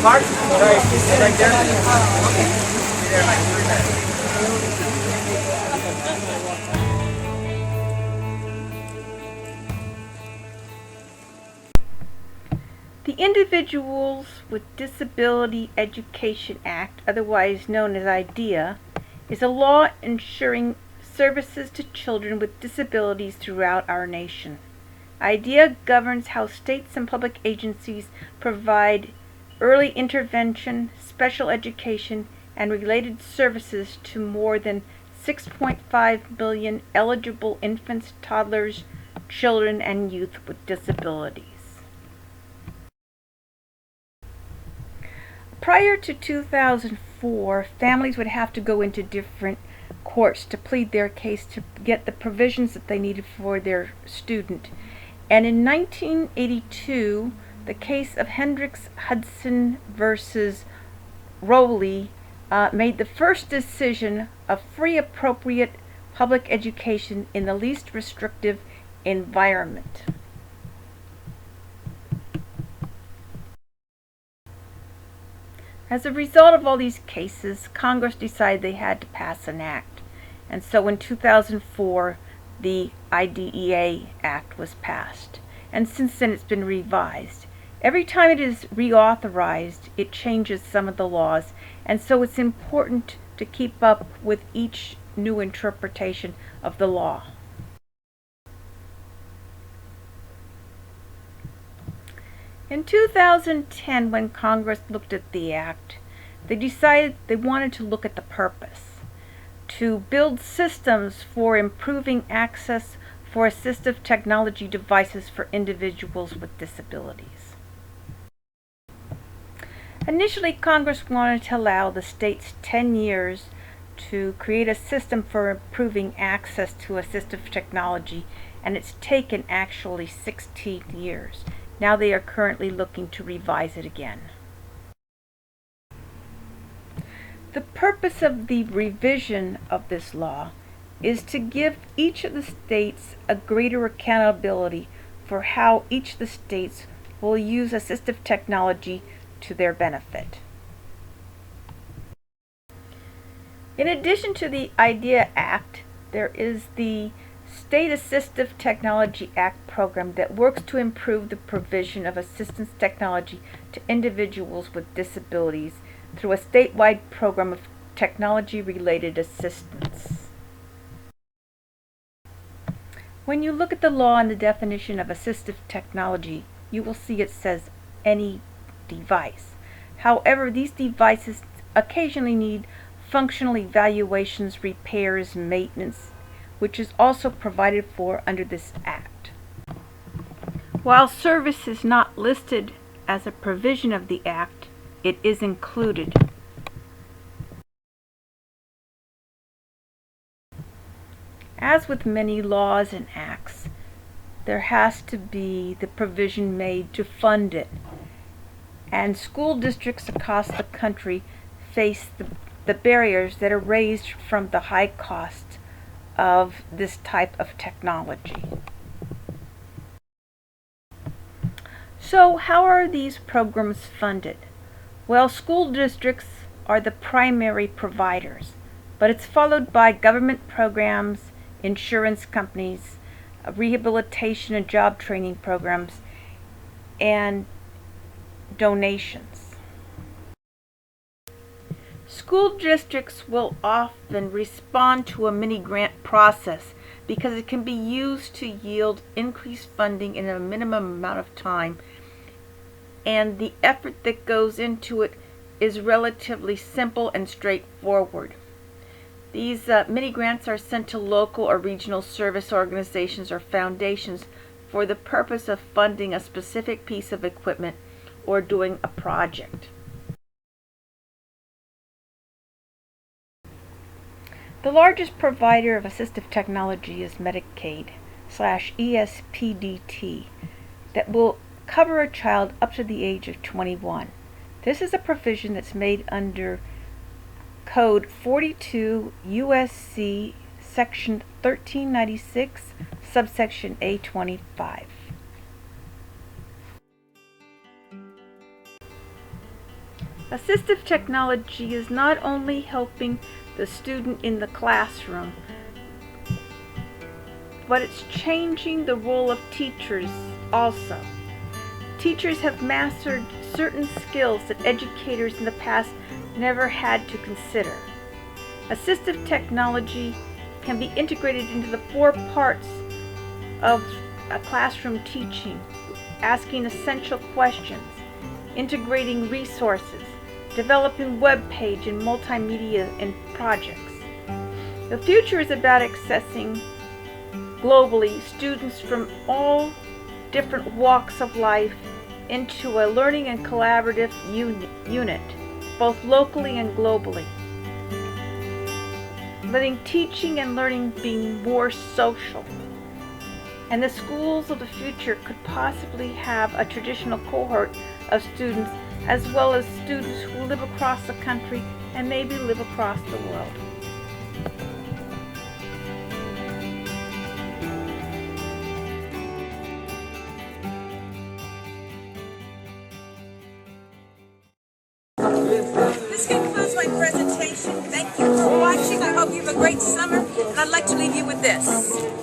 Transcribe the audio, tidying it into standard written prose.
Mark? Right, right there. Okay. Be there in like 3 minutes. The Individuals with Disability Education Act, otherwise known as IDEA, is a law ensuring services to children with disabilities throughout our nation. IDEA governs how states and public agencies provide early intervention, special education, and related services to more than 6.5 million eligible infants, toddlers, children, and youth with disabilities. Prior to 2004, families would have to go into different courts to plead their case to get the provisions that they needed for their student. And in 1982, the case of Hendricks Hudson versus Rowley made the first decision of free appropriate public education in the least restrictive environment. As a result of all these cases, Congress decided they had to pass an act. And so in 2004, the IDEA Act was passed. And since then it's been revised. Every time it is reauthorized, it changes some of the laws. And so it's important to keep up with each new interpretation of the law. In 2010, when Congress looked at the act, they decided they wanted to look at the purpose, to build systems for improving access for assistive technology devices for individuals with disabilities. Initially, Congress wanted to allow the states 10 years to create a system for improving access to assistive technology, and it's taken actually 16 years. Now they are currently looking to revise it again. The purpose of the revision of this law is to give each of the states a greater accountability for how each of the states will use assistive technology to their benefit. In addition to the IDEA Act, there is the State Assistive Technology Act program that works to improve the provision of assistance technology to individuals with disabilities through a statewide program of technology-related assistance. When you look at the law and the definition of assistive technology, you will see it says any device. However, these devices occasionally need functional evaluations, repairs, maintenance, which is also provided for under this Act. While service is not listed as a provision of the Act, it is included. As with many laws and acts, there has to be the provision made to fund it. And school districts across the country face the barriers that are raised from the high cost of this type of technology. So how are these programs funded? Well, school districts are the primary providers, but it's followed by government programs, insurance companies, rehabilitation and job training programs, and donations. School districts will often respond to a mini-grant process because it can be used to yield increased funding in a minimum amount of time, and the effort that goes into it is relatively simple and straightforward. These mini-grants are sent to local or regional service organizations or foundations for the purpose of funding a specific piece of equipment or doing a project. The largest provider of assistive technology is Medicaid/ESPDT that will cover a child up to the age of 21. This is a provision that's made under Code 42 U.S.C. Section 1396, subsection A25. Assistive technology is not only helping the student in the classroom, but it's changing the role of teachers also. Teachers have mastered certain skills that educators in the past never had to consider. Assistive technology can be integrated into the 4 parts of a classroom teaching: asking essential questions, integrating resources, developing web page and multimedia and projects. The future is about accessing globally students from all different walks of life into a learning and collaborative unit, both locally and globally. Letting teaching and learning be more social. And the schools of the future could possibly have a traditional cohort of students, as well as students who live across the country and maybe live across the world. This concludes my presentation. Thank you for watching. I hope you have a great summer, and I'd like to leave you with this.